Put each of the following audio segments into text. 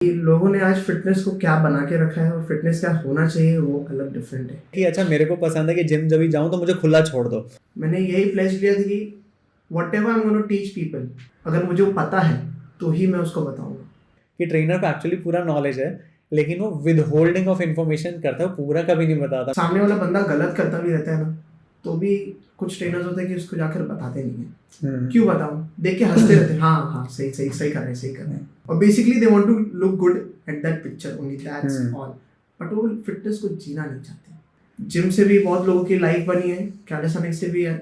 कि लोगों ने आज फिटनेस को क्या बना के रखा है और फिटनेस क्या होना चाहिए वो अलग डिफरेंट है कि अच्छा मेरे को पसंद है कि जिम जब भी जाऊं तो मुझे खुला छोड़ दो। मैंने यही प्लेज लिया था कि what ever I am gonna teach people अगर मुझे वो पता है तो ही मैं उसको बताऊंगा कि ट्रेनर को एक्चुअली पूरा नॉलेज है लेकिन वो विद होल्डिंग ऑफ इन्फॉर्मेशन करता है, वो पूरा कभी नहीं बताता। सामने वाला बंदा गलत करता भी रहता है ना तो भी कुछ ट्रेनर्स होते हैं कि उसको जाकर बताते नहीं है क्यों बताऊं देख के हंसते रहते हैं हाँ हाँ सही सही सही कर रहे हैं और basically they want to look good at that picture only that's all but वो फिटनेस को जीना नहीं चाहते जिम से भी बहुत लोगों की लाइफ बनी है कैलिस्थेनिक्स से भी है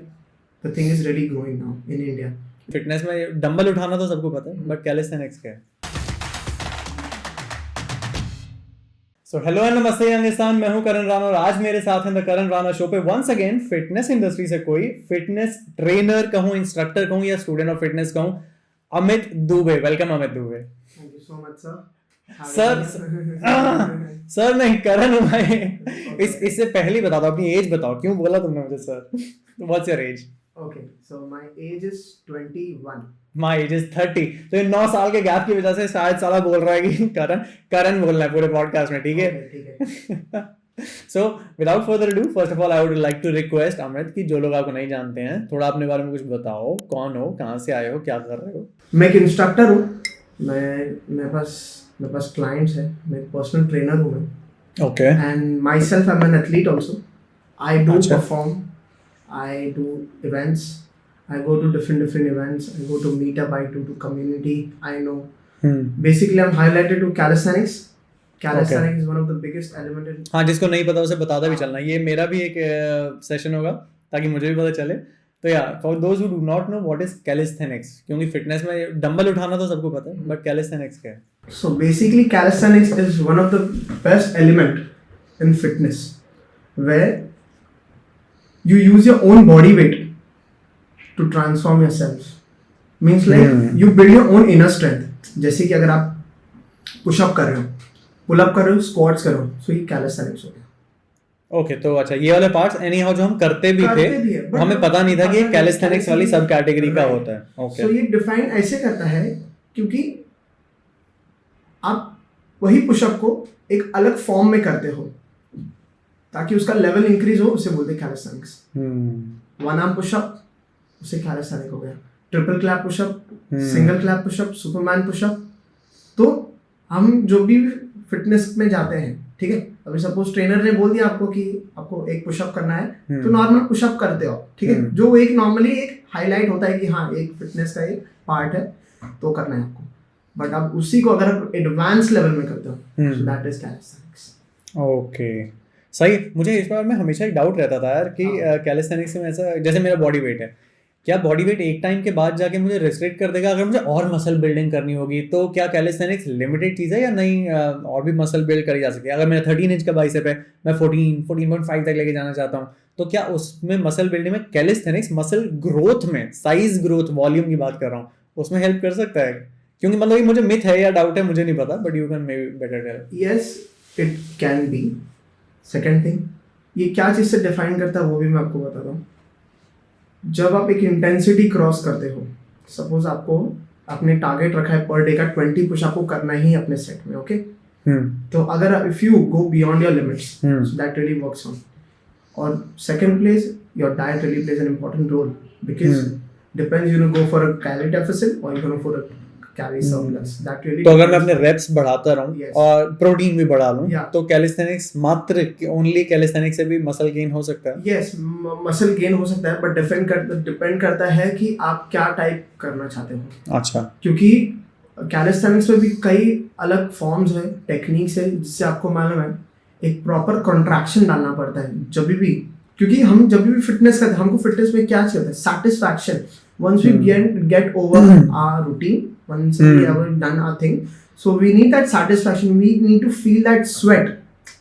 the thing is really growing now in India fitness में डंबल उठाना तो सबको पता है बट कैलिस्थेनिक्स क्या है। सो हेलो एंड नमस्ते यंगिस्तान, मैं हूं करण राणा और आज मेरे साथ हैं द करण राणा शो पे वंस अगेन फिटनेस इंडस्ट्री से कोई फिटनेस ट्रेनर कहूं, इंस्ट्रक्टर कहूं या स्टूडेंट ऑफ फिटनेस कहूं, Amit Dubey. Welcome Amit Dubey. Thank you so much sir sir नहीं करण हूं भाई। इससे पहले बता दो अपनी एज बताओ, क्यों बोला तुमने मुझे sir? What's your age? Okay, so my age is 21. My age is 30। तो ये 9 साल के गैप की वजह से शायद साला बोल रहा है कि करण करण बोलना है पूरे पॉडकास्ट में, ठीक है? ठीक है। So without further do, first of all I would like to request Amit कि जो लोग आपको नहीं जानते हैं थोड़ा अपने बारे में कुछ बताओ। कौन हो, कहाँ से आए हो, क्या कर रहे हो? मैं एक इंस्ट्रक्टर हूँ। मेरे पास क्लाइंट्स है। मैं एक पर्सनल ट्रेनर हूँ मैं। Okay. And myself I am an athlete also. I do अच्छा। Perform, I do events. I go to different events. I go to meetup. I do to community. I know. Basically, I'm highlighted to calisthenics. Calisthenics is one of the biggest element in. हाँ, जिसको नहीं पता उसे बताता भी चलना। ये मेरा भी एक सेशन होगा ताकि मुझे भी पता चले। तो या for those who do not know what is calisthenics, क्योंकि फिटनेस में डंबल उठाना तो सबको पता है बट कैलिस्थेनिक्स क्या है? So basically, calisthenics is one of the best element in fitness where you use your own body weight to transform yourself. Means like you build your own inner strength. जैसे कि अगर आप push up कर रहे हो, pull up कर रहे हो, स्क्वाट्स कर रहे हो, सो ये कैलिस्थेनिक्स हो गया। ओके, तो अच्छा ये वाले पार्ट्स एनी हाउ जो हम करते भी थे हमें पता नहीं था कि ये कैलिस्थेनिक्स वाली सब कैटेगरी का होता है। ओके, सो ये डिफाइन ऐसे करता है क्योंकि आप वही पुशअप को एक अलग फॉर्म में करते हो ताकि उसका लेवल इंक्रीज हो, उसे बोलते हैं कैलिस्थेनिक्स। वन आर्म पुशअप उसे कैलिस्थेनिक हो गया, triple clap pushup, single clap pushup, superman pushup. तो हम जो भी फिटनेस में जाते हैं, ठीक है, अभी सपोज ट्रेनर ने बोल दिया आपको कि आपको एक पुशअप करना है तो नॉर्मल पुशअप करते हो, ठीक है, जो एक नॉर्मली एक हाईलाइट होता है कि हाँ एक फिटनेस का एक पार्ट है तो करना है आपको। बट आप उसी को अगर आप एडवांस लेवल में करते हो so that is calisthenics. Okay, सही। मुझे इस बार में हमेशा एक डाउट रहता था यार कि कैलिस्थेनिक्स में ऐसा, जैसे मेरा बॉडी वेट है, क्या बॉडी वेट एक टाइम के बाद जाके मुझे रिस्ट्रिक्ट कर देगा? अगर मुझे और मसल बिल्डिंग करनी होगी तो क्या कैलिस्थेनिक्स लिमिटेड चीज़ है या नहीं, और भी मसल बिल्ड करी जा सकती है? अगर मेरा 13 इंच का बाइसेप है, मैं 14.5 तक लेके जाना चाहता हूँ, तो क्या उसमें मसल बिल्डिंग में कैलिस्थेनिक्स मसल ग्रोथ में, साइज ग्रोथ, वॉल्यूम की बात कर रहा हूँ, उसमें हेल्प कर सकता है? क्योंकि मतलब ये मुझे मिथ है या डाउट है, मुझे नहीं पता, but you can may be better tell. Yes, it can be. Second thing, ये क्या चीज़ से डिफाइन करता है वो भी मैं आपको बताता हूँ। जब आप एक इंटेंसिटी क्रॉस करते हो, सपोज आपको आपने टारगेट रखा है पर डे का 20 पुश आपको करना ही अपने सेट में, ओके? तो अगर if you go beyond your limits, that really works on. और second place, your diet really plays an important role because depends you go for a calorie deficit और you go for a calorie surplus. That really, तो अगर मैं अपने wraps बढ़ाता रहूं Yes. और protein भी बढ़ा लूं, Yeah. तो कैलिस्थेनिक्स मात्र ओनली कैलिस्थेनिक्स से भी मसल गेन हो सकता है? यस, मसल गेन हो सकता है, बट डिपेंड करता है कि आप क्या टाइप करना चाहते हो। अच्छा, क्योंकि कैलिस्थेनिक्स में भी कई अलग फॉर्म्स हैं, टेक्निक्स है, जिससे आपको मालूम है एक प्रॉपर कॉन्ट्रैक्शन डालना पड़ता है जब भी, क्योंकि हम जब भी फिटनेस करते हैं हमको फिटनेस में क्या चाहिए होता है? Satisfaction. Once we get over our routine, once we have done our thing, so we need that satisfaction, we need to feel that sweat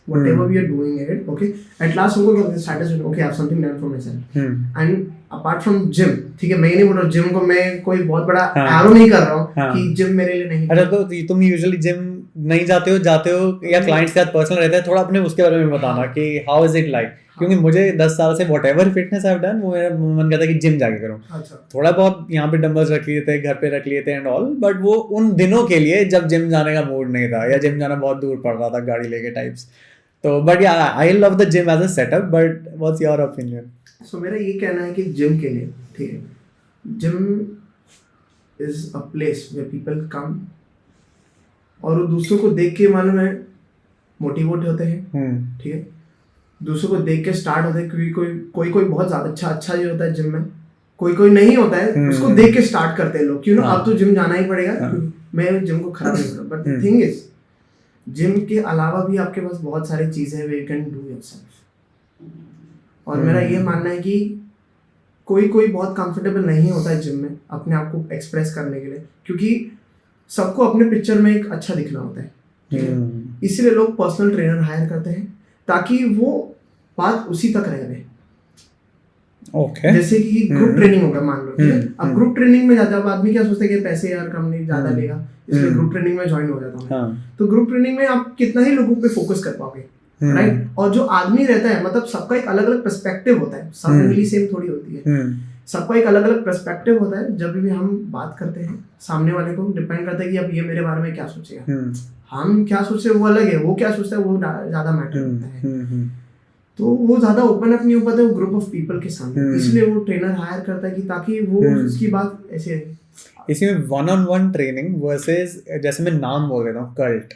whatever we are doing it, okay? At last हमको क्या satisfaction, okay, I have something done for myself. And apart from gym, ठीक है, मैं ये नहीं बोल रहा gym को मैं कोई बहुत बड़ा एरो नहीं कर रहा हूँ कि जिम मेरे लिए नहीं। अच्छा, तो तुम यूजुअली जिम नहीं जाते हो या क्लाइंट्स के साथ पर्सनल रहता है, थोड़ा अपने उसके बारे में बताना कि हाउ इज इट लाइक, क्योंकि मुझे 10 साल से what ever fitness I have done, वो मेरा मन करता है कि जिम जाके करूँ। अच्छा। थोड़ा बहुत यहाँ पे डंबल्स रख लिए थे, घर पे रख लिए थे एंड ऑल, बट वो उन दिनों के लिए जब जिम जाने का मूड नहीं था या जिम जाना बहुत दूर पड़ रहा था गाड़ी लेके टाइप्स। तो but yeah I love the gym as a setup, but what's your opinion? So मेरा ये कहना है कि जिम के लिए, ठीक है, gym is a place where people come और वो दूसरों को देख के मालूम है मोटिवेट होते हैं, ठीक है, दूसरों को देख के स्टार्ट होते हैं, क्योंकि कोई बहुत ज्यादा अच्छा ही होता है जिम में, कोई नहीं होता है, उसको देख के स्टार्ट करते हैं लोग, क्यों ना अब तो जिम जाना ही पड़ेगा। मैं जिम को खराब नहीं कर रहा, but the thing is gym के अलावा भी आपके पास बहुत सारी चीजें हैं way you can do yourself. और मेरा ये मानना है कि कोई बहुत कंफर्टेबल नहीं होता है जिम में अपने आप को एक्सप्रेस करने के लिए, क्योंकि सबको अपने पिक्चर में एक अच्छा दिखना होता है, इसीलिए लोग पर्सनल ट्रेनर हायर करते हैं ताकि वो बात उसी तक रह जाए। Okay. जैसे कि ग्रुप ट्रेनिंग होगा, मान लो, ठीक है, अब ग्रुप ट्रेनिंग में जाता है आदमी क्या सोचता है कि पैसे यार कंपनी ज्यादा लेगा, इसलिए ग्रुप ट्रेनिंग में ज्वाइन हो जाता हूँ। तो ग्रुप ट्रेनिंग में आप कितना ही लोगों पे फोकस कर पाओगे, राइट? और जो आदमी रहता है, मतलब सबका एक अलग अलग पर्सपेक्टिव होता है, सब उंगली सेम थोड़ी होती है, सबका एक अलग अलग पर्सपेक्टिव होता है। जब भी हम बात करते हैं, सामने वाले को डिपेंड करता है कि अब ये मेरे बारे में क्या सोचेगा, हम क्या सोचते हैं वो अलग है, वो क्या सोचता है वो ज्यादा मैटर करता है। तो वो ज्यादा ओपन अप नहीं हो पाता है ग्रुप ऑफ पीपल के सामने, इसलिए वो ट्रेनर हायर करता है कि ताकि वो उसकी बात ऐसे। इसमें one on one training versus, जैसे मैं नाम बोल देता हूँ, कल्ट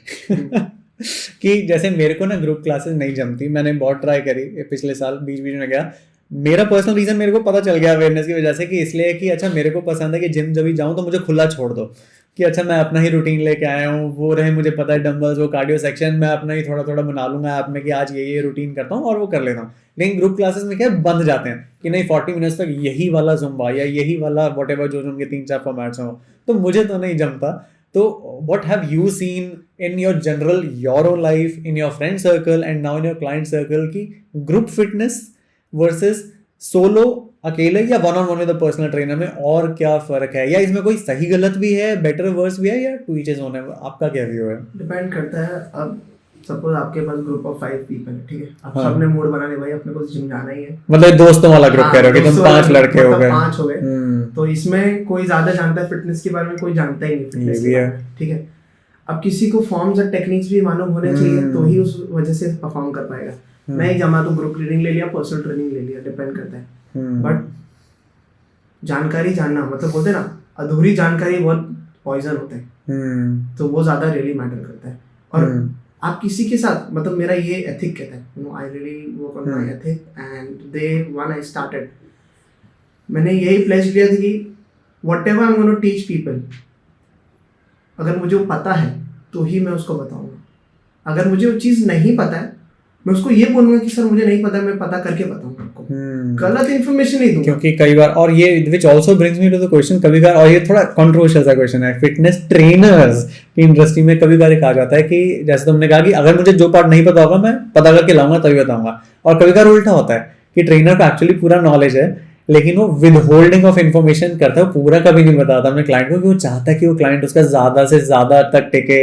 कि जैसे मेरे को ना ग्रुप क्लासेस नहीं जमती, मैंने बहुत ट्राई करी पिछले साल, बीच में गया। मेरा पर्सनल रीजन मेरे को पता चल गया अवेयरनेस की वजह से, कि इसलिए कि अच्छा मेरे को पसंद है कि जिम जब भी जाऊँ तो मुझे खुला छोड़ दो, कि अच्छा मैं अपना ही रूटीन लेके आया हूँ, वो रहे मुझे पता है डंबल्स, वो कार्डियो सेक्शन मैं अपना ही थोड़ा थोड़ा बना लूंगा ऐप में कि आज ये रूटीन करता हूँ और वो कर लेता हूँ। लेकिन ग्रुप क्लासेस में क्या बंद जाते हैं कि नहीं 40 मिनट्स तक यही वाला जुम्बा या यही वाला वट एवर जो उनके 3-4 फॉर्मेट्स हो, तो मुझे तो नहीं जमता। तो what have you seen in your general your own life, in your friend circle and now in your client circle, की ग्रुप फिटनेस वर्सेस सोलो अकेले या one on one with personal trainer में और क्या फर्क है, या इसमें कोई सही गलत भी है, बेटर वर्स भी है, या टू ईच इज ओन है? आपका क्या व्यू है? डिपेंड करता है। अब सपोज आपके पास ग्रुप ऑफ 5 पीपल है, ठीक है, अब सबने मूड बना लिया भाई अपने को जिम जाना ही है, मतलब दोस्तों वाला ग्रुप कह रहे हो कि तुम 5 लड़के हो गए, 5 हो गए, तो इसमें कोई ज्यादा जानता है फिटनेस के बारे में, कोई जानता ही नहीं फिटनेस के बारे में, ठीक है। अब किसी को फॉर्म्स और टेक्निक्स भी मालूम होने चाहिए तो ही उस वजह से परफॉर्म कर पाएगा। नहीं जमा तो ग्रुप ट्रेनिंग ले लिया, पर्सनल ट्रेनिंग ले लिया, डिपेंड करता है। बट जानकारी जानना, मतलब बोलते हैं ना, अधूरी जानकारी बहुत पॉइजन होता है, तो वो ज्यादा रियली मैटर करता है। और आप किसी के साथ, मतलब मेरा ये एथिक कहता है, you know, I really work on my ethic and they when I started, मैंने यही प्लेज लिया था कि whatever I am gonna teach people, अगर मुझे वो पता है तो ही मैं उसको बताऊंगा। अगर मुझे वो चीज़ नहीं पता है, मैं उसको ये बोलूंगा कि सर मुझे नहीं पता है, मैं पता करके बताऊंगा आपको, गलत इन्फॉर्मेशन नहीं दूंगा। क्योंकि कई बार, और ये which also brings me to the question, कभी बार, और ये थोड़ा कंट्रोवर्शियल सा क्वेश्चन है, फिटनेस ट्रेनर्स की इंडस्ट्री में कभी बार कहा जाता है कि जैसे तुमने कहा कि अगर मुझे जो पार्ट नहीं पता होगा मैं पता करके लाऊंगा तभी बताऊंगा, और कभी बार उल्टा होता है कि ट्रेनर को एक्चुअली पूरा नॉलेज है लेकिन वो विद होल्डिंग ऑफ इन्फॉर्मेशन करता है, वो पूरा कभी नहीं बताता अपने क्लाइंट को, कि वो चाहता है कि वो क्लाइंट उसका ज्यादा से ज्यादा तक टिके,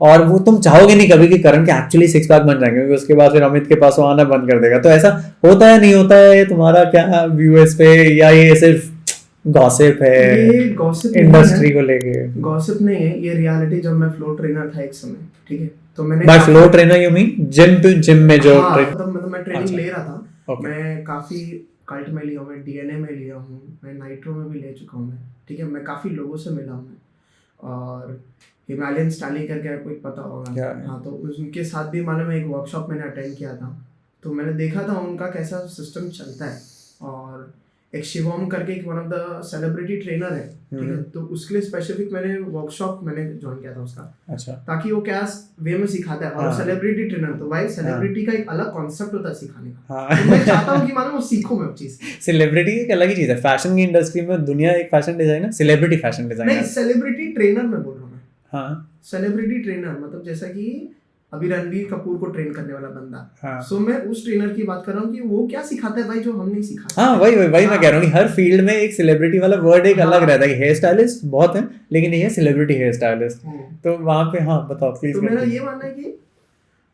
और वो तुम चाहोगे नहीं कभी कि करण के एक्चुअली 6 पैक बन जाएंगे, क्योंकि उसके बाद फिर अमित के पास वो आना बंद कर देगा। तो ऐसा होता है नहीं होता है? तुम्हारा क्या व्यू है इस पे, या ये सिर्फ गॉसिप है? ये गॉसिप इंडस्ट्री को लेके गॉसिप नहीं है, ये रियलिटी। जब मैं फ्लो ट्रेनर था एक समय, ठीक है, तो मैंने by flow trainer you mean gym to gym में जो मतलब मैं ट्रेनिंग ले रहा था, मैं काफी कल्ट में लिया हूँ, मैं डीएनए में लिया हूँ, मैं नाइट्रो में भी ले चुका हूँ मैं, ठीक है, मैं काफ़ी लोगों से मिला हूँ मैं, और हिमालयन स्टाइलिंग करके कोई पता होगा, हाँ, तो उनके साथ भी मालूम है एक वर्कशॉप मैंने अटेंड किया था, तो मैंने देखा था उनका कैसा सिस्टम चलता है। और एक शिवम करके एक one of the celebrity trainer है, ठीक है, तो उसके लिए स्पेसिफिक मैंने वर्कशॉप मैंने ज्वाइन किया था उसका, अच्छा, ताकि वो क्या वे में सिखाता है, और सेलिब्रिटी ट्रेनर तो भाई सेलिब्रिटी का एक अलग कॉन्सेप्ट होता है सिखाने का, तो मैं चाहता हूँ कि मालूम वो सीखो मैं चीज। सेलिब्रिटी एक अलग ही चीज है, फैशन की इंडस्ट्री में दुनिया एक fashion designer, celebrity fashion designer नहीं, सेलिब्रिटी ट्रेनर मैं बोल रहा हूँ मैं, हाँ, सेलिब्रिटी ट्रेनर मतलब जैसा कि अभी रणबीर कपूर को ट्रेन करने वाला बंदा, हाँ सो मैं उस ट्रेनर की बात कर रहा हूँ कि वो क्या सिखाता है भाई जो हम नहीं सिखाते। हाँ वही मैं कह रहा हूँ कि हर फील्ड में एक सेलिब्रिटी वाला वर्ड एक अलग रहता है कि हेयर स्टाइलिस्ट बहुत है लेकिन ये है सेलिब्रिटी हेयर स्टाइलिस्ट। तो वहाँ पे हाँ बताओ प्लीज। तो मेरा ये मानना है कि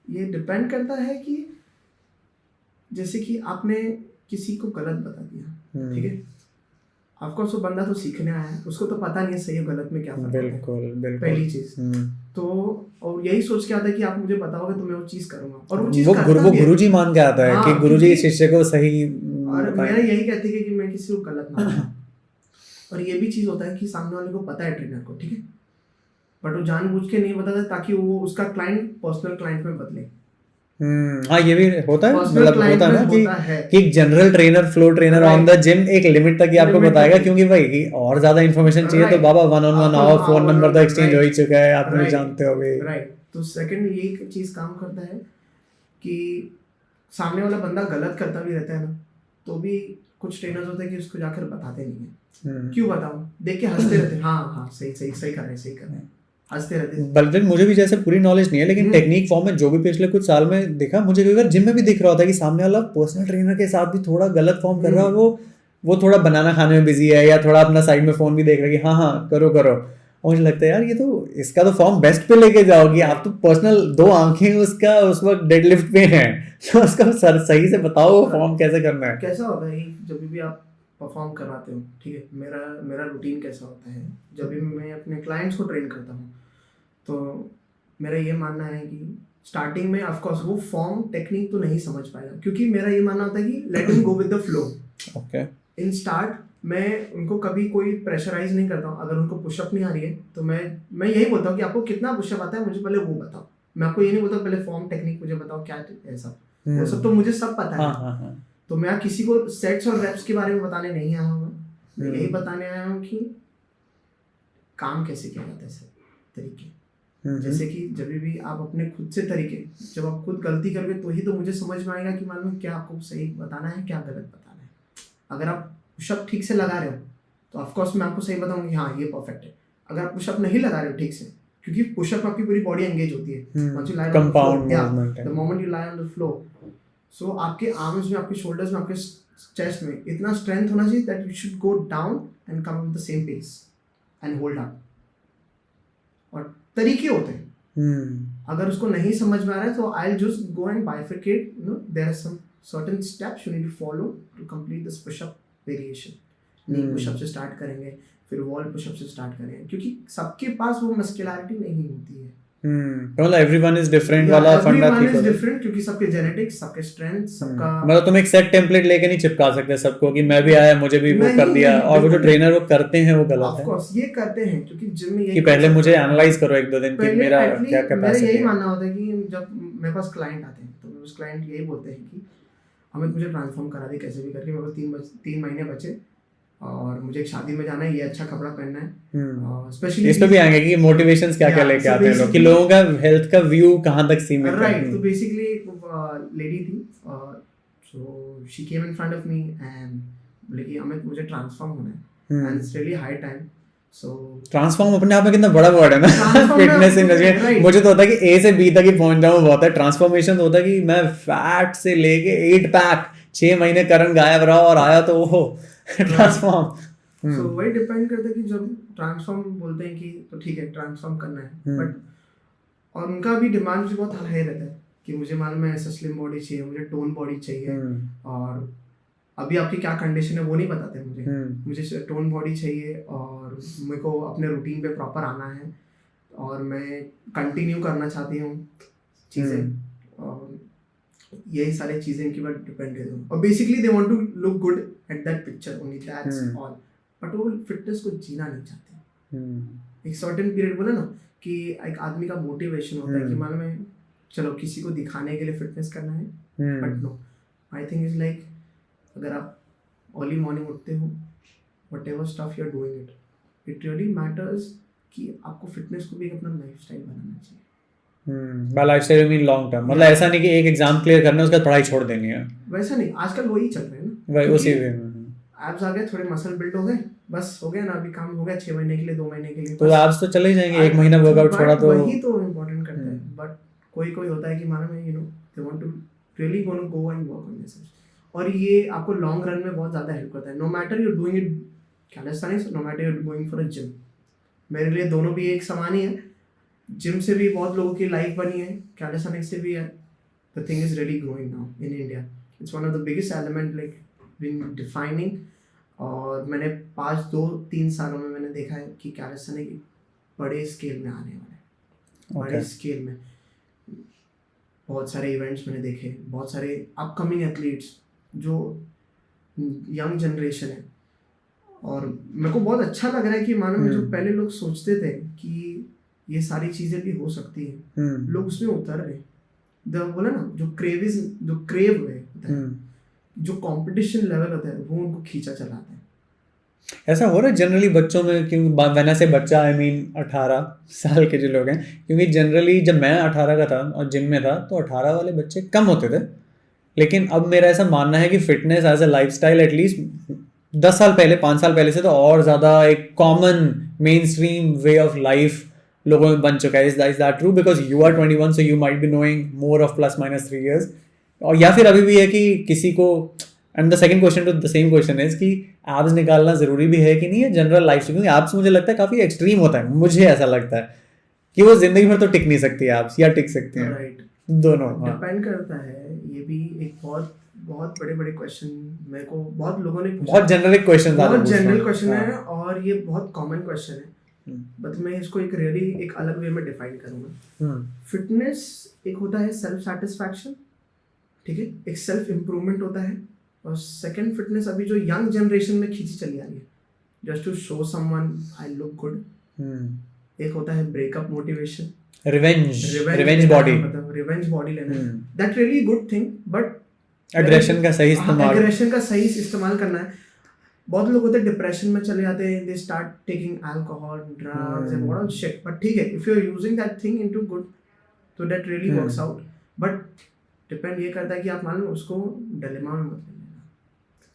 ये डिपेंड करता है कि जैसे कि आपने किसी को गलत बता दिया, ठीक है, ऑफकोर्स वो बंदा तो सीखने आया है, उसको तो पता नहीं है सही और गलत में क्या फर्क बिल्कुल है, पहली चीज। तो और यही सोच के आता है कि आप मुझे बताओगे तो मैं वो चीज करूंगा, और वो चीज वो गुरुजी मान के आता है कि गुरुजी शिष्य को सही। और मेरा यही कहते हैं कि मैं किसी को गलत ना बताऊं। और ये भी चीज होता है कि सामने वाले को पता है ट्रेनर को, ठीक है, बट वो जानबूझ के नहीं बताता ताकि वो उसका क्लाइंट पर्सनल क्लाइंट में बदले। हाँ ये भी होता है, Personal मतलब client होता है ना में होता है। कि एक general trainer flow trainer on the gym एक लिमिट तक ही आपको Limit बताएगा तक। क्योंकि भाई और ज्यादा इन्फॉर्मेशन चाहिए तो Right। Baba one on one आपको आओ, हाँ, फोन नंबर तो one-on-one, एक्सचेंज हो ही चुका है, आप मुझे Right। जानते हो भी। राइट। तो सेकंड ये चीज काम करता है कि सामने वाला बंदा गलत करता भी रहता है ना, तो भी कुछ ट्रेनर्स होते हैं कि उसको जाकर बताते नहीं है। क्यों बताऊं, देख के हंसते रहते हैं, हाँ हाँ सही सही सही कर रहे हैं, सही कर रहे हैं, हंसते रहते हैं। बल्कि मुझे भी जैसे पूरी नॉलेज नहीं है लेकिन टेक्निक फॉर्म में जो भी पिछले कुछ साल में देखा, मुझे कई बार जिम में भी दिख रहा होता है कि सामने वाला पर्सनल ट्रेनर के साथ भी थोड़ा गलत फॉर्म कर रहा है, वो थोड़ा बनाना खाने में बिजी है या थोड़ा अपना साइड में फोन भी देख रहा है कि हाँ हाँ करो करो। और मुझे लगता है यार ये तो इसका तो फॉर्म बेस्ट पे लेके जाओगी आप, तो पर्सनल 2 आंखें उसका उस वक्त डेडलिफ्ट पे है तो उसका सही से बताओ वो फॉर्म कैसे करना है। कैसा होता है जब भी आप परफॉर्म करवाते हो, ठीक है, मेरा रूटीन कैसा होता है जब भी मैं अपने क्लाइंट्स को ट्रेन करता हूँ, तो मेरा ये मानना है कि स्टार्टिंग में ऑफ कोर्स वो फॉर्म टेक्निक तो नहीं समझ पाएगा, क्योंकि मेरा ये मानना होता है कि let him go with the flow. Okay, in start मैं उनको कभी कोई प्रेशराइज नहीं करता हूँ। अगर उनको पुशअप नहीं आ रही है तो मैं यही बोलता हूँ कि आपको कितना पुशअप आता है मुझे पहले वो बताओ। मैं आपको ये नहीं बोलता पहले फॉर्म टेक्निक मुझे बताओ क्या है सब, वो सब तो मुझे सब पता है। तो मैं किसी को सेट्स और रेप्स के बारे में बताने नहीं आया हूँ, मैं यही बताने आया हूँ कि काम कैसे किया जाता है सब तरीके। जैसे कि जब भी आप अपने खुद से तरीके, जब आप खुद गलती करोगे तो ही तो मुझे समझ में आएगा कि मालूम क्या आपको सही बताना है क्या गलत बताना है। अगर आप पुशअप ठीक से लगा रहे हो तो ऑफकोर्स मैं आपको सही बताऊंगी हाँ ये परफेक्ट है। अगर आप पुशअप नहीं लगा रहे हो ठीक से, क्योंकि पुशअप में आपकी पूरी बॉडी एंगेज होती है, the moment you lie on the floor, so आपके आर्म्स में, आपके शोल्डर्स में, आपके चेस्ट में इतना स्ट्रेंथ होना चाहिए that you should go down and come with the same pace and hold up. और तरीके होते हैं, अगर उसको नहीं समझ में आ रहा है तो I just go and bifurcate, you know there are some certain steps you need to follow to complete this pushup variation. Knee pushup से स्टार्ट करेंगे, फिर वॉल पुशअप से स्टार्ट करेंगे, क्योंकि सबके पास वो मस्कुलैरिटी नहीं होती है। मतलब एवरीवन इज डिफरेंट वाला फंडा ठीक है, डिफरेंट, क्योंकि सबके जेनेटिक्स, सबके स्ट्रेंथ, सबका मतलब तुम एक सेट टेम्पलेट लेके नहीं चिपका सकते सबको कि मैं भी आया मुझे भी वो कर दिया, और वो जो ट्रेनर वो करते हैं वो गलत है। ऑफ कोर्स ये करते हैं क्योंकि जिम में कि पहले मुझे एनालाइज करो 1-2 दिन कि मेरा क्या कैपेसिटी है। यही मानना होता है कि जब मेरे पास क्लाइंट आते हैं तो उस क्लाइंट यही बोलते हैं कि हमें मुझे ट्रांसफॉर्म करा दे कैसे भी करके, मेरे पास 3 महीने बचे और मुझे एक शादी में जाना है, ये अच्छा कपड़ा पहनना है। स्पेशली इस पे भी आएंगे कि मोटिवेशंस क्या क्या लेके आते हैं लोग, कि लोगों का हेल्थ का व्यू कहाँ तक सीमित है। राइट। तो बेसिकली एक लेडी थी, so she came in front of me and बोले कि अमित मुझे ट्रांसफॉर्म होना है and it's really high time. So transform अपने आप में कितना बड़ा वर्ड है ना, फिटनेस इंडस्ट्री। मुझे तो होता है कि ए से बी तक ही पहुंच जाऊं बहुत है, ट्रांसफॉर्मेशन होता है कि मैं फैट से लेके 8 पैक 6 महीने करंट गायब रहा और आया तो वो ट्रांसफॉर्म। सो वही डिपेंड करता है कि जब ट्रांसफॉर्म बोलते हैं कि तो ठीक है ट्रांसफॉर्म करना है, बट और उनका भी डिमांड भी बहुत हाई रहता है कि मुझे मालूम है ऐसा स्लिम बॉडी चाहिए, मुझे टोन बॉडी चाहिए, और अभी आपकी क्या कंडीशन है वो नहीं बताते मुझे टोन बॉडी चाहिए और मेरे को अपने रूटीन पे प्रॉपर आना है और मैं कंटिन्यू करना चाहती हूँ चीज़ें, और यही सारी चीज़ें इनके ऊपर डिपेंड है। और basically they want to look good at that picture only, that's all, but वो फिटनेस को जीना नहीं चाहते। एक सर्टेन पीरियड बोले ना कि एक आदमी का मोटिवेशन होता है कि मालूम है चलो किसी को दिखाने के लिए फिटनेस करना है, but no, I think is like अगर आप अर्ली मॉर्निंग उठते हो, whatever stuff you are doing it really matters कि आपको फिटनेस को भी एक अपना लाइफस्टाइल बनाना चाहिए। By lifestyle mean long term, मतलब ऐसा नहीं कि एक एग्जाम क्लियर करना है उसके बाद पढ़ाई छोड़ देनी है, वैसा नहीं। आजकल वही चल रहा है ना, वही उसी वे में एब्स आ गए, थोड़े मसल बिल्ड हो गए, बस हो गया ना, अभी काम हो गया 6 महीने के लिए 2 महीने के लिए, तो एब्स तो चले ही जाएंगे, 1 महीना वर्कआउट छोड़ा तो वही तो इम्पोर्टेंट करता है। बट कोई होता है कि मालूम है they want to really gonna go and work on this, और ये आपको लॉन्ग रन में बहुत ज़्यादा हेल्प करता है। No matter you doing it calisthenics, no matter you going for a gym, मेरे लिए दोनों भी एक समान ही है। जिम से भी बहुत लोगों की लाइफ बनी है, कैलिस्थेनिक्स से भी है। The thing is really growing now in India, it's one of the biggest element like being defining. और मैंने 2-3 सालों में मैंने देखा है कि कैलिस्थेनिक्स बड़े स्केल में आने वाला है, बड़े स्केल में। बहुत सारे इवेंट्स मैंने देखे, बहुत सारे अपकमिंग एथलीट्स जो यंग जनरेशन है, और मेरे को बहुत अच्छा लग रहा है कि मानो जो पहले लोग सोचते थे कि ये सारी चीजें भी हो सकती है, लोग उसमें उतर रहे। बोला ना जो क्रेव होता है, जो कंपटीशन लेवल होता है, वो उनको खींचा चलाता है। ऐसा हो रहा है जनरली बच्चों में, क्योंकि वैना से बच्चा आई मीन 18 साल के जो लोग हैं, क्योंकि जनरली जब मैं 18 का था और जिम में था तो 18 वाले बच्चे कम होते थे। लेकिन अब मेरा ऐसा मानना है कि fitness as a lifestyle at least 10 साल पहले 5 साल पहले से तो और ज़्यादा एक common mainstream way of life लोगों में बन चुका है। Is that true? Because you are 21 so you might be knowing more of +-3 years, और या फिर अभी भी है कि किसी को। And the second question to the same question is कि एब्स निकालना जरूरी भी है कि नहीं है जनरल लाइफ से? क्योंकि एब्स मुझे लगता है काफ़ी एक्सट्रीम होता है, मुझे ऐसा लगता है कि वो जिंदगी भर तो टिक नहीं सकती एब्स, या टिक सकती हैं? राइट, दोनों डिपेंड करता है। ये भी एक बहुत बहुत बड़े क्वेश्चन मेरे को बहुत लोगों ने पूछा, बहुत जेनरिक क्वेश्चन है और ये बहुत कॉमन क्वेश्चन है, बट मैं इसको एक अलग वे में डिफाइन करूंगा। फिटनेस एक होता है सेल्फ सेटिस्फैक्शन, ठीक है, एक सेल्फ इम्प्रूवमेंट होता है। और सेकंड फिटनेस अभी जो यंग जनरेशन में खींची चली आ रही है, just to show someone I look good. एक होता है ब्रेकअप मोटिवेशन, रिवेंज बॉडी, मतलब रिवेंज बॉडी लेना, that really good thing, but aggression का सही इस्तेमाल करना है। बहुत लोग होते हैं डिप्रेशन में चले जाते हैं, they start taking alcohol, drugs and what all shit, but ठीक है, if you are using that thing into good तो that really works out. But depend ये करता है कि आप मान लो उसको डिलेमा में मत ले लेना,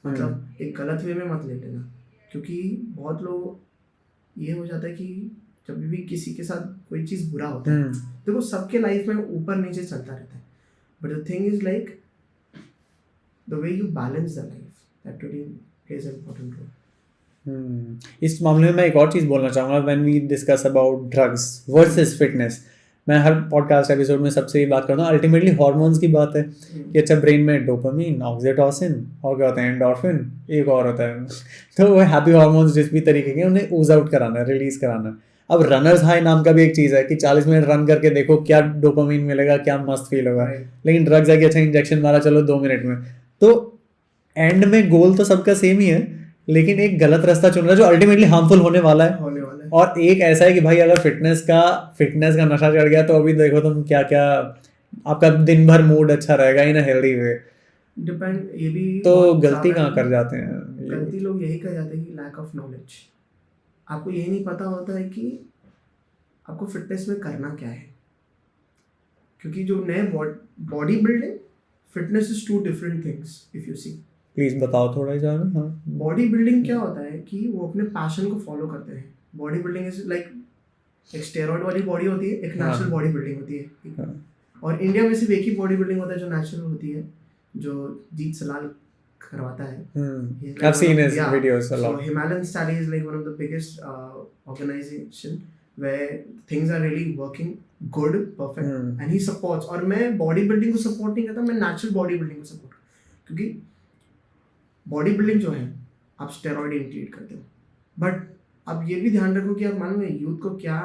मतलब एक गलत वे में मत ले लेना, क्योंकि बहुत लोग ये हो जाता है कि जब भी किसी के साथ कोई चीज़ बुरा होता है, देखो सबके लाइफ में ऊपर नीचे चलता रहता है, but the thing is like the way you balance the life, that really plays an important role. इस मामले में मैं एक और चीज़ बोलना चाहूँगा, when we discuss about drugs versus fitness, मैं हर पॉडकास्ट एपिसोड में सबसे ये बात करता हूँ, अल्टीमेटली हार्मोन्स की बात है कि अच्छा ब्रेन में डोपामिन, ऑक्सीटोसिन और क्या होता है एंडोर्फिन, एक और होता है तो वो हैप्पी हार्मोन्स जिस भी तरीके के उन्हें ऊज आउट कराना है, रिलीज कराना है। अब रनर्स हाई नाम का भी एक चीज़ है कि 40 मिनट रन करके देखो क्या डोपामिन मिलेगा, क्या मस्त फील होगा। लेकिन ड्रग्स है कि अच्छा इंजेक्शन मारा, चलो 2 मिनट में। तो एंड में गोल तो सबका सेम ही है, लेकिन एक गलत रास्ता चुन रहा है जो अल्टीमेटली हार्मफुल होने वाला है। और एक ऐसा है कि भाई अगर फिटनेस का नशा चढ़ गया तो अभी देखो तुम क्या क्या, आपका दिन भर मूड अच्छा रहेगा इन अ हेल्दी वे। डिपेंड, ये भी तो गलती कहाँ कर जाते हैं, गलती लोग यही कर जाते हैं कि लैक ऑफ नॉलेज। आपको यही नहीं पता होता है कि आपको फिटनेस में करना क्या है, क्योंकि जो नए body building fitness is 2 different things if you see. Please बताओ थोड़ा ही ज़्यादा। हाँ, बॉडी बिल्डिंग क्या होता है कि वो अपने पैशन को फॉलो करते हैं। बॉडी बिल्डिंग इज लाइक एक स्टेरॉइड वाली बॉडी होती है, एक नेचुरल बॉडी बिल्डिंग होती है। और इंडिया में सिर्फ एक ही बॉडी बिल्डिंग होता है जो नेचुरल होती है, जो जीत सलाल करवाता है। I've seen his videos a lot. So Himalayan Study is like one of the biggest organization where things are really working good, perfect, and he supports. और मैं बॉडी बिल्डिंग को सपोर्ट नहीं करता, मैं नेचुरल बॉडी बिल्डिंग को support, क्योंकि body building जो है आप स्टेरॉइड इंक्लूड करते हो, बट अब ये भी ध्यान रखो कि आप मान लो यूथ को क्या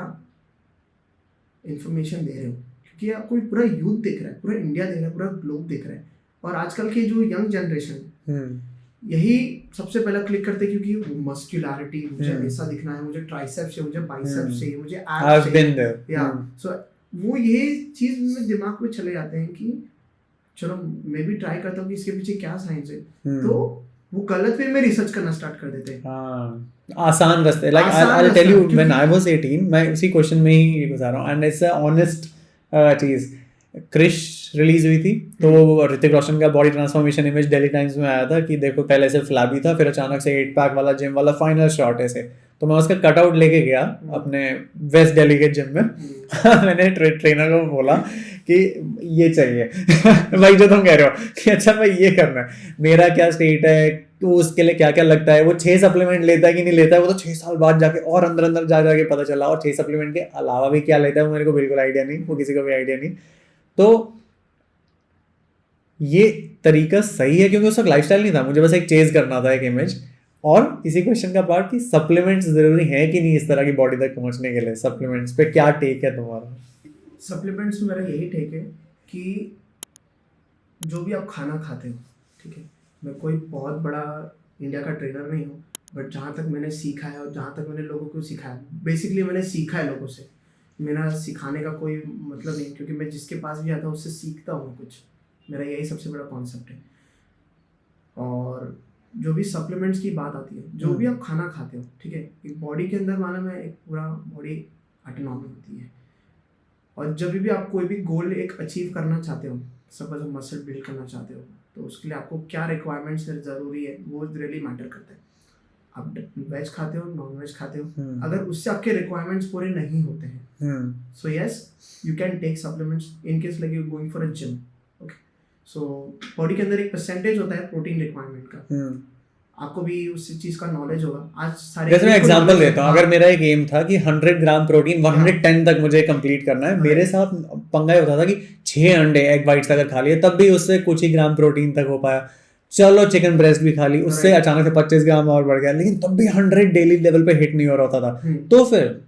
इन्फॉर्मेशन दे रहे हो, क्योंकि आप कोई पूरा यूथ देख रहा है, पूरा इंडिया देख रहा है, पूरा ग्लोब देख रहा है। और आजकल की जो यंग जनरेशन यही सबसे पहला क्लिक करते हैं, क्योंकि मस्कुलैरिटी, मुझे ऐसा दिखना है, मुझे ट्राइसेप्स चाहिए, मुझे बाइसेप्स चाहिए, मुझे एब्स चाहिए, या सो वो ये चीज में दिमाग में चले जाते हैं कि चलो मैं भी ट्राई करता हूँ कि इसके पीछे क्या साइंस है। तो वो गलत वे में रिसर्च करना स्टार्ट कर देते हैं। आसान रास्ते, like I will tell you when I was 18, मैं उसी क्वेश्चन में ही गुजर रहा हूँ, एंड इट्स अ ऑनेस्ट चीज। क्रिश रिलीज हुई थी, तो ऋतिक रोशन का body transformation image Delhi times में आया था कि देखो पहले से फ्लैबी था, फिर अचानक से 8 पैक वाला जिम वाला फाइनल शॉट ऐसे। तो मैं उसका कटआउट लेके गया अपने वेस्ट दिल्ली के जिम में। मैंने ट्रेनर को बोला कि ये चाहिए भाई जो तुम कह रहे हो कि अच्छा भाई ये करना है, मेरा क्या स्टेट है, तो उसके लिए क्या क्या लगता है, वो 6 सप्लीमेंट लेता है कि नहीं लेता है, वो तो 6 साल बाद जाके और अंदर अंदर जा जाके पता चला, और 6 सप्लीमेंट के अलावा भी क्या लेता है वो मेरे को बिल्कुल आइडिया नहीं, वो किसी को भी आइडिया नहीं। तो ये तरीका सही है क्योंकि उस वक्त लाइफस्टाइल नहीं था, मुझे बस एक चेज करना था एक इमेज। और इसी क्वेश्चन का पार्ट कि सप्लीमेंट्स जरूरी है कि नहीं इस तरह की बॉडी तक पहुंचने के लिए, सप्लीमेंट्स पे क्या टेक है तुम्हारा? सप्लीमेंट्स में मेरा यही टेक है कि जो भी आप खाना खाते हो, ठीक है, मैं कोई बहुत बड़ा इंडिया का ट्रेनर नहीं हूँ, बट जहाँ तक मैंने सीखा है और जहाँ तक मैंने लोगों को सिखाया, बेसिकली मैंने सीखा है लोगों से, मेरा सिखाने का कोई मतलब नहीं, क्योंकि मैं जिसके पास भी आता हूँ उससे सीखता हूँ कुछ, मेरा यही सबसे बड़ा कॉन्सेप्ट है। और जो भी सप्लीमेंट्स की बात आती है, जो भी आप खाना खाते हो, ठीक है, एक बॉडी के अंदर मालूम है एक पूरा बॉडी ऑटोनॉमी होती है, और जब भी आप कोई भी गोल एक अचीव करना चाहते हो, सपोज मसल बिल्ड करना चाहते हो, तो उसके लिए आपको क्या रिक्वायरमेंट्स ज़रूरी है वो रियली मैटर करता है। आप वेज खाते हो, नॉन वेज खाते हो, अगर उससे आपके रिक्वायरमेंट्स पूरे नहीं होते हैं, so yes you can take supplements in case like you going for a gym. Okay, so body के अंदर एक परसेंटेज होता है प्रोटीन रिक्वायरमेंट का, आपको भी उस चीज का नॉलेज होगा। आज सारे जैसे मैं एग्जांपल देता हूँ, अगर मेरा एक एम था कि 100 ग्राम प्रोटीन 110 तक मुझे कंप्लीट करना है, मेरे साथ पंगा ये होता था कि 6 अंडे एग वाइट्स अगर खा लिए तब भी उससे कुछ ही ग्राम प्रोटीन तक हो पाया, चलो चिकन ब्रेस्ट भी खा ली, उससे अचानक से 25 ग्राम और बढ़ गया, लेकिन तब भी 100 डेली लेवल पे हिट नहीं हो रहा था। तो फिर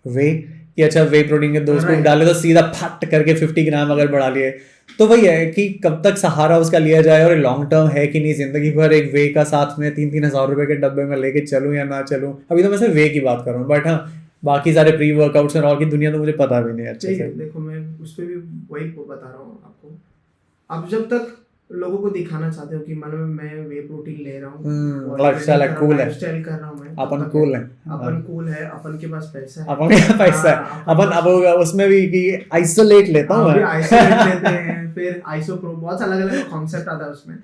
वे कि अच्छा वे प्रोटीन के 2 स्कूप डाले तो सीधा फट करके 50 ग्राम अगर बढ़ा लिए, तो वही है कि कब तक सहारा उसका लिया जाए और लॉन्ग टर्म है कि नहीं, जिंदगी भर एक वे का साथ में 3-3 हज़ार रुपए के डब्बे में लेके चलूं या ना चलूं। अभी तो मैं सिर्फ वे की बात कर रहा हूँ, बट हाँ बाकी सारे प्री वर्कआउट्स और की दुनिया तो मुझे पता भी नहीं अच्छे से। देखो मैं उस पर भी वही बता रहा हूँ आपको, आप जब तक लोगों को दिखाना चाहते हो कि मतलब मैं वे प्रोटीन ले रहा हूँ, लाइफस्टाइल कूल है, लाइफस्टाइल कर रहा हूँ मैं, अपन कूल है, अपन कूल है, अपन के पास पैसा है, अपन के पास पैसा है, अपन अब उसमें भी कि आइसोलेट लेता हूँ मैं, आइसोलेट लेते हैं, फिर आइसोप्रो, बहुत अलग अलग कॉन्सेप्ट आता है उसमें।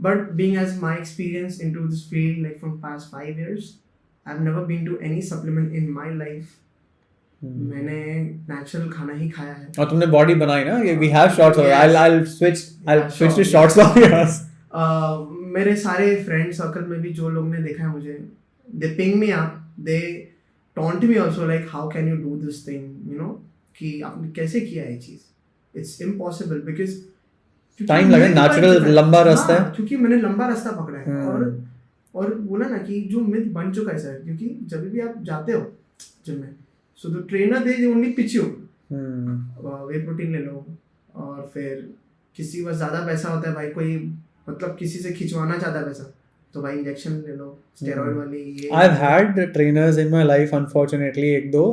But being as my experience into this field like from past 5 years, I have never been to any supplement in my life. मैंने नेचुरल खाना ही खाया है। और तुमने बॉडी बनाई ना, we have shorts, I'll switch to shorts of yours. मेरे सारे फ्रेंड सर्कल में भी जो लोग ने देखा है मुझे, they ping me up, they taunt me also like how can you do this thing, you know, कि आपने कैसे किया ये चीज, इट्स इम्पॉसिबल बिकॉज टाइम लगे, नेचुरल लंबा रास्ता है, क्योंकि मैंने लंबा रास्ता पकड़ा है। और बोला ना कि जो मिथ बन चुका है सर, क्योंकि जब भी आप जाते हो जिम में, so the trainer they only pitch you, way protein ले लो, और फिर किसी के पास ज़्यादा पैसा होता है भाई, कोई मतलब किसी से खिंचवाना चाहता है पैसा, तो भाई इंजेक्शन ले लो स्टेरॉइड वाली। I have had trainers in my life unfortunately, एक दो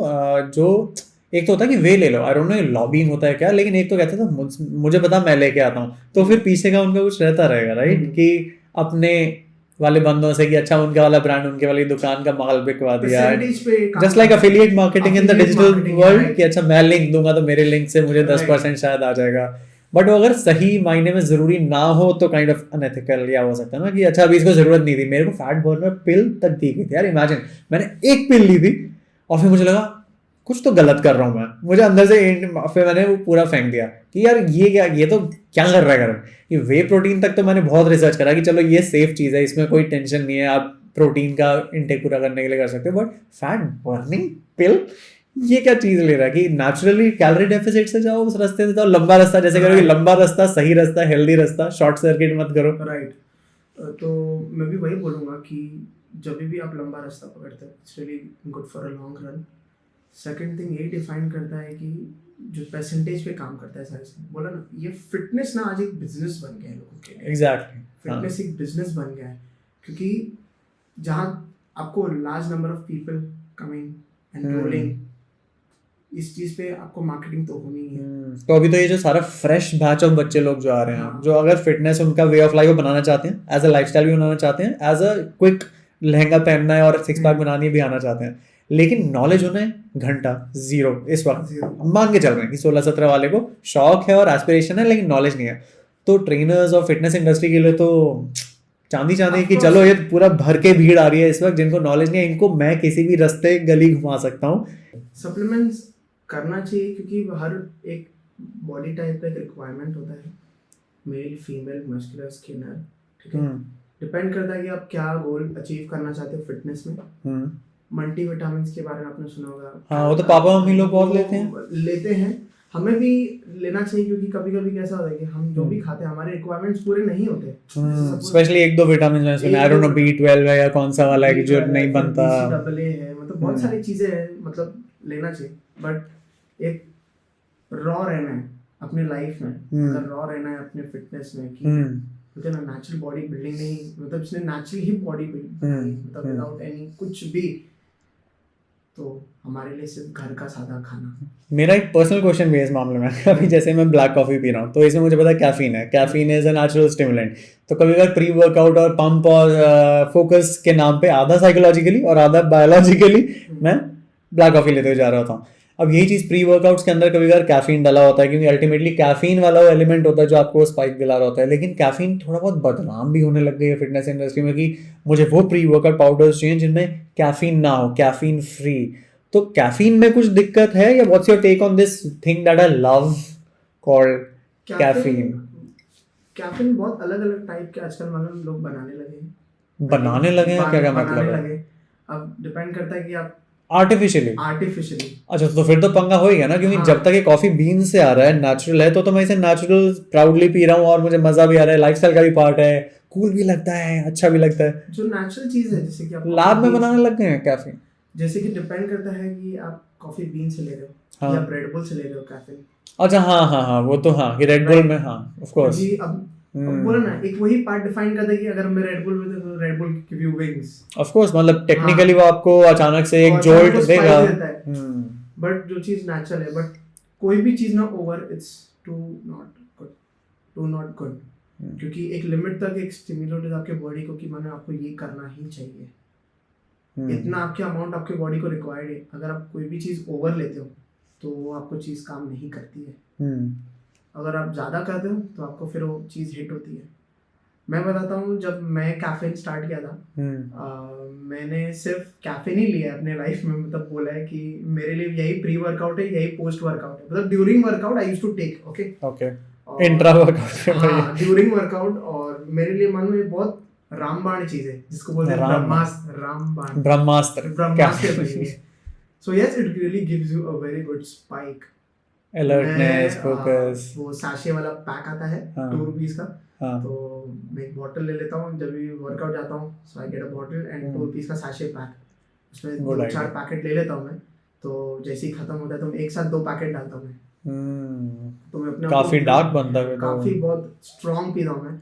जो एक तो होता है कि वे ले लो, आई डोंट नो लॉबिंग होता है क्या, लेकिन एक तो कहता था मुझे पता मैं लेके आता हूँ, तो फिर पीछे का उनका कुछ रहता रहेगा राइट, कि अपने वाले बंदों से कि अच्छा उनके वाला ब्रांड उनके वाली दुकान का माल बिकवा दिया, just like affiliate marketing in the digital world, कि अच्छा मैं लिंक दूंगा तो मेरे लिंक से मुझे 10% शायद आ जाएगा। बट वो अगर सही मायने में जरूरी ना हो तो काइंड ऑफ अनएथिकल या हो सकता है ना, कि अच्छा अभी इसको जरूरत नहीं थी, मेरे को फैट बर्नर पिल तक दी गई थी यार, इमेजिन मैंने एक पिल ली थी और फिर मुझे लगा कुछ तो गलत कर रहा हूँ मैं, मुझे अंदर से फिर मैंने वो पूरा फेंक दिया कि यार ये तो क्या कर रहा है कर। ये वे प्रोटीन तक तो मैंने बहुत रिसर्च करा कि चलो ये सेफ चीज़ है, इसमें कोई टेंशन नहीं है, आप प्रोटीन का इंटेक पूरा करने के लिए कर सकते हो, बट फैट बर्निंग पिल ये क्या चीज़ ले रहा है कि नेचुरली कैलोरी डेफिसिट से जाओ, उस रास्ते से जाओ, लंबा रास्ता जैसे करो कि लंबा रास्ता सही रास्ता हेल्दी रास्ता, शॉर्ट सर्किट मत करो। राइट, तो मैं भी वही बोलूँगा कि जब भी आप लंबा रास्ता पकड़ते हो, it's really good for a long run. Second thing यही डिफाइन करता है कि जो परसेंटेज पे काम करता है सारे से, बोला ना ये फिटनेस ना आज एक बिजनेस बन गया है लोगों के लिए। एग्जैक्टली, फिटनेस एक बिजनेस बन गया है, क्योंकि जहाँ आपको large number of people coming and rolling, इस चीज पे आपको मार्केटिंग तो होनी है। तो अभी तो ये जो सारा फ्रेश बैच ऑफ बच्चे लोग जो आ रहे हैं, जो अगर फिटनेस उनका वे ऑफ लाइफ बनाना चाहते हैं, एज अ लाइफस्टाइल भी बनाना चाहते हैं, एज अ क्विक लहंगा पहनना है और 6 पैक बनानी है भी आना चाहते हैं, लेकिन नॉलेज उन्हें घंटा जीरो इस वक्त मान के चल रहे हैं कि 16-17 वाले को शौक है और एस्पिरेशन है लेकिन नॉलेज नहीं है, तो ट्रेनर्स और फिटनेस इंडस्ट्री के लिए तो चांदी Of कि course. चलो ये पूरा भर के भीड़ आ रही है इस वक्त जिनको नॉलेज नहीं है, इनको मैं किसी भी रास्ते गली घुमा सकता हूँ। सप्लीमेंट्स करना चाहिए क्योंकि हर एक बॉडी टाइप का एक रिक्वायरमेंट होता है, मेल फीमेल मस्कुलर स्किनर, ठीक है। डिपेंड करता है कि आप क्या गोल अचीव करना चाहते हो फिटनेस में। मल्टी विटामिन्स के बारे में आपने सुना होगा। हाँ, वो तो पापा मम्मी लोग बहुत लेते हैं, हमें भी लेना चाहिए क्योंकि कभी कभी कैसा होता है कि हम जो भी खाते हैं हमारे रिक्वायरमेंट्स पूरे नहीं होते। स्पेशली एक दो विटामिन में सुना, आई डोंट नो B12 है या कौन सा वाला है कि जो नहीं बनता, BCAA है, मतलब बहुत सारी चीजें हैं, मतलब लेना चाहिए। बट एक रॉ रहना है अपने लाइफ में, अगर रॉ रहना है अपने फिटनेस में कि क्योंकि ना नेचुरल बॉडी बिल्डिंग नहीं, मतलब इसने नेचुरली ही बॉडी बिल्डिंग, मतलब विदाउट एनी कुछ भी, तो हमारे लिए सिर्फ घर का सादा खाना। मेरा एक पर्सनल क्वेश्चन भी है इस मामले में। अभी जैसे मैं ब्लैक कॉफ़ी पी रहा हूँ तो इसमें मुझे पता है caffeine is a natural stimulant, तो कभी कभी प्री वर्कआउट और पंप और फोकस के नाम पे आधा साइकोलॉजिकली और आधा बायोलॉजिकली मैं ब्लैक कॉफ़ी लेते हुए जा रहा था। अब यही चीज़ प्री वर्कआउट्स के अंदर कभी कभी कैफीन डाला होता है क्योंकि अल्टीमेटली कैफीन वाला वो एलिमेंट होता है जो आपको स्पाइक दिला रहा होता है, लेकिन कैफीन थोड़ा बहुत बदनाम भी होने लग गई है फिटनेस इंडस्ट्री में कि मुझे वो प्री वर्कआउट पाउडर्स चाहिए जिनमें कैफीन ना हो, कैफीन फ्री। तो कैफीन में कुछ दिक्कत है या what's your take on this thing that I love called caffeine? Caffeine बहुत अलग अलग टाइप के आजकल मतलब लोग बनाने लगे हैं क्या मतलब है? अब डिपेंड करता है कि आप आर्टिफिशियली। अच्छा, तो फिर तो पंगा हो ही गया ना, क्योंकि जब तक ये कॉफी बीन से आ रहा है, नेचुरल है, तो मैं इसे नेचुरल प्राउडली पी रहा हूँ और मुझे मजा भी आ रहा है, लाइफस्टाइल का भी पार्ट है, कूल भी लगता है, अच्छा भी लगता है। जो नेचुरल चीज है, जैसे कि आप लैब में बनाने लग गए हैं कैफीन। जैसे कि डिपेंड करता है कि आप कॉफी बीन से ले रहे हो या रेड बुल से ले रहे हो कैफीन। अच्छा, हाँ, वो तो हाँ, रेड बुल में, हाँ ऑफ कोर्स। अब बोला ना, एक वही पार्ट डिफाइन करता है कि अगर मैं रेड बुल में तो red bull give you wings, of course, मतलब टेक्निकली वो आपको अचानक से एक जोल्ट देगा। बट जो चीज नेचुरल है, बट कोई भी चीज ना over, it's too not good, क्योंकि एक लिमिट तक एक स्टिमुलेट आपके बॉडी को कि माने आपको ये करना ही चाहिए, इतना आपके अमाउंट आपके बॉडी को रिक्वायर्ड है। अगर आप कोई भी चीज ओवर लेते हो तो वो आपको चीज काम नहीं करती है। अगर आप ज़्यादा करते हो तो आपको फिर वो चीज़ हिट होती है। मैं बताता हूँ, जब मैं कैफीन स्टार्ट किया था, मैंने सिर्फ कैफीन ही लिया अपने लाइफ में, मतलब बोला है कि मेरे लिए यही प्री वर्कआउट है, यही पोस्ट वर्कआउट है, मतलब during workout I used to take, okay intra workout, हाँ ड्यूरिंग वर्कआउट। और मेरे लिए मानो ये बहुत रामबाण चीज़ है, जिसको बोलते हैं ब्रह्मास्त्र। So yes, it really gives you a very good spike. Alertness, focus. वो साशे वाला पैक आता है 2 रुपीस का, तो मैं एक बॉटल ले लेता हूँ जब भी वर्कआउट जाता हूँ, so I get a bottle and 2 rupees का साशे पैक, उसमें 2-4 पैकेट ले लेता हूँ मैं। तो जैसे ही खत्म होता है तो एक साथ 2 पैकेट डालता हूँ मैं, तो मैं अपने काफी डार्क बनता है, काफी बहुत स्ट्रॉन्ग पीता हूँ मैं।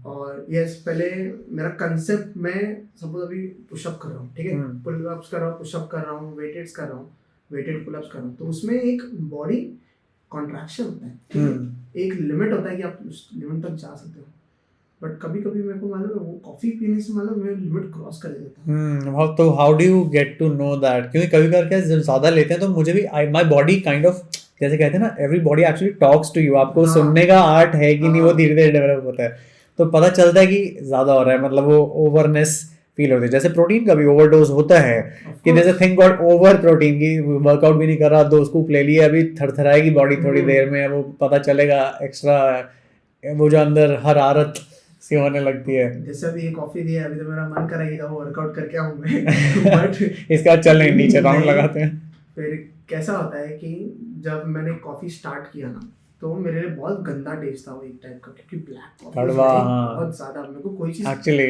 और यस, पहले मेरा कंसेप्ट, मैं सपोज अभी पुशअप कर रहा हूँ, ठीक है, पुल अप्स कर रहा हूँ, पुशअप कर रहा हूँ, वेटेड्स कर रहा हूँ, वेटेड पुल अप्स कर रहा हूँ, तो उसमें एक बॉडी कॉन्ट्रैक्शन होता है, एक लिमिट होता है कि आप उस लिमिट तक जा सकते हो। बट कभी कभी मेरे को मालूम है वो कॉफी पीने से मालूम मैं लिमिट क्रॉस कर देता हूँ। तो how do you get to know that? क्योंकि कभी कभी क्या ज़्यादा लेते हैं तो मुझे भी माय बॉडी काइंड ऑफ, जैसे कहते हैं ना, everybody actually talks to you, आपको सुनने का आर्ट है कि नहीं, वो धीरे धीरे डेवलप होता है, तो पता चलता है कि ज़्यादा हो रहा है, मतलब वो ओवरनेस फील होती है। जैसे प्रोटीन का भी ओवरडोज होता है कि जैसे थिंक गॉट ओवर प्रोटीन की, वर्कआउट भी नहीं कर रहा, 2 स्कूप ले लिए, अभी थरथराएगी बॉडी थोड़ी देर में, वो पता चलेगा एक्स्ट्रा वो जो अंदर हरारत सी होने लगती है। जैसे अभी ये कॉफी दी है, अभी तो मेरा मन कर रहा है कि वर्कआउट करके आऊँ मैं बट इसका चल नहीं, नीचे राउंड लगाते हैं। फिर कैसा होता है कि जब मैंने कॉफी स्टार्ट किया ना, तो मेरे लिए बहुत गंदा टेस्ट था वो एक टाइप का, क्योंकि ब्लैक कॉफी बहुत ज्यादा, मेरे को कोई चीज एक्चुअली,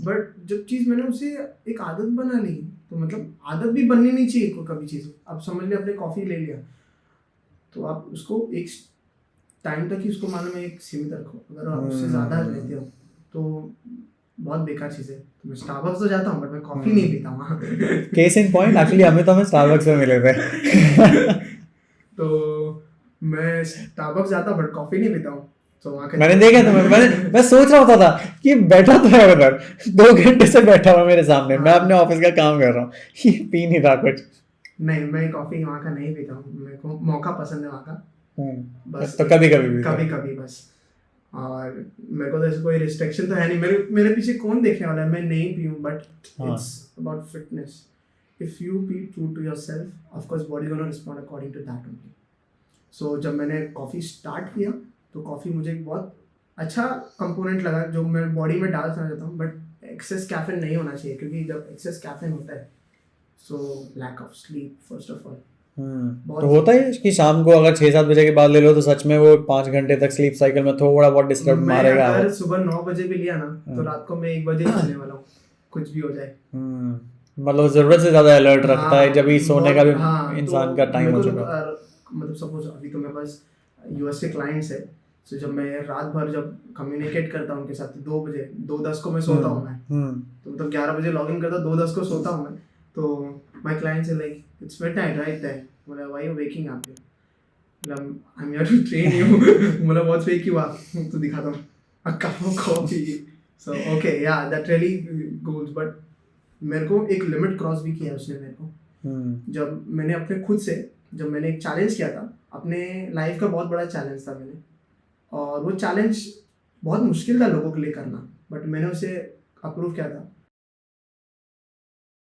बट जब चीज मैंने उसे एक आदत बना ली, तो मतलब आदत भी बननी नहीं चाहिए कोई कभी चीज। अब समझ लिया आपने कॉफी ले लिया, तो आप उसको एक टाइम तक ही उसको मानो में एक सीमित रखो, अगर आप उससे ज्यादा लेते हो तो बहुत बेकार चीज है। तो मैं स्टारबक्स तो जाता हूँ बट मैं कॉफी नहीं पीता वहाँ। केस इन पॉइंट, एक्चुअली हमें तो स्टारबक्स में मिले थे तो मैं स्टारबक्स जाता हूँ बट कॉफी नहीं पीता हूँ। तो वहाँ मैंने देखा था, मैं सोच रहा होता था कि बैठा तो है उधर, 2 घंटे से बैठा हुआ मेरे सामने, मैं अपने ऑफिस का काम कर रहा हूँ, ये पी नहीं रहा कुछ। नहीं, मैं कॉफी वहाँ का नहीं पीता हूँ, मेरे को मौका पसंद है वहाँ का, बस तो कभी कभी बस। और मेरे को तो ऐसे कोई रिस्ट्रिक्शन तो है नहीं, मेरे पीछे कौन देखने वाला है, मैं नहीं पीऊँ, बट हाँ। It's about fitness. If you be true to yourself, of course body gonna respond according to that only. So जब मैंने कॉफ़ी स्टार्ट किया तो कॉफ़ी मुझे एक बहुत अच्छा कंपोनेंट लगा जो मैं बॉडी में डाल सकना चाहता हूँ, बट एक्सेस कैफीन नहीं होना चाहिए, क्योंकि जब एक्सेस कैफीन होता है so lack of sleep first of all. तो होता है कि शाम को अगर 6-7 बजे के बाद ले लो तो सच में वो 5 घंटे तक स्लीप साइकिल में थोड़ा बहुत डिस्टर्ब मैं मारेगा. अगर सुबह 9 बजे भी लिया ना तो रात को मैं 1 बजे ही सोने वाला हूँ, कुछ भी हो जाए. मतलब जरूरत से ज्यादा अलर्ट रखता है जब ही सोने का भी हाँ, इंसान तो का टाइम मेरे हो को चुका. मतलब सपोज अभी तो मेरे पास यूएस के क्लाइंट्स है, तो जब मैं रात भर जब कम्युनिकेट करता हूँ उनके साथ 2 बजे 2:10 को मैं सोता हूँ मैं, तो मतलब 11 बजे लॉग इन करता 2:10 को सोता हूँ मैं. तो my clients are like it's midnight right there, मतलब व्हाई यू वेकिंग अप, मतलब I am here to train you, मतलब व्हाट्स वेक यू अप, तो दिखाता हूँ a cup of coffee. So okay yeah that really goes, but मेरे को एक limit cross भी किया उसने मेरे को. जब मैंने अपने खुद से जब मैंने एक चैलेंज किया था, अपने लाइफ का बहुत बड़ा चैलेंज था मैंने, और वो चैलेंज बहुत मुश्किल था लोगों के लिए करना, बट मैंने उसे अप्रूव किया था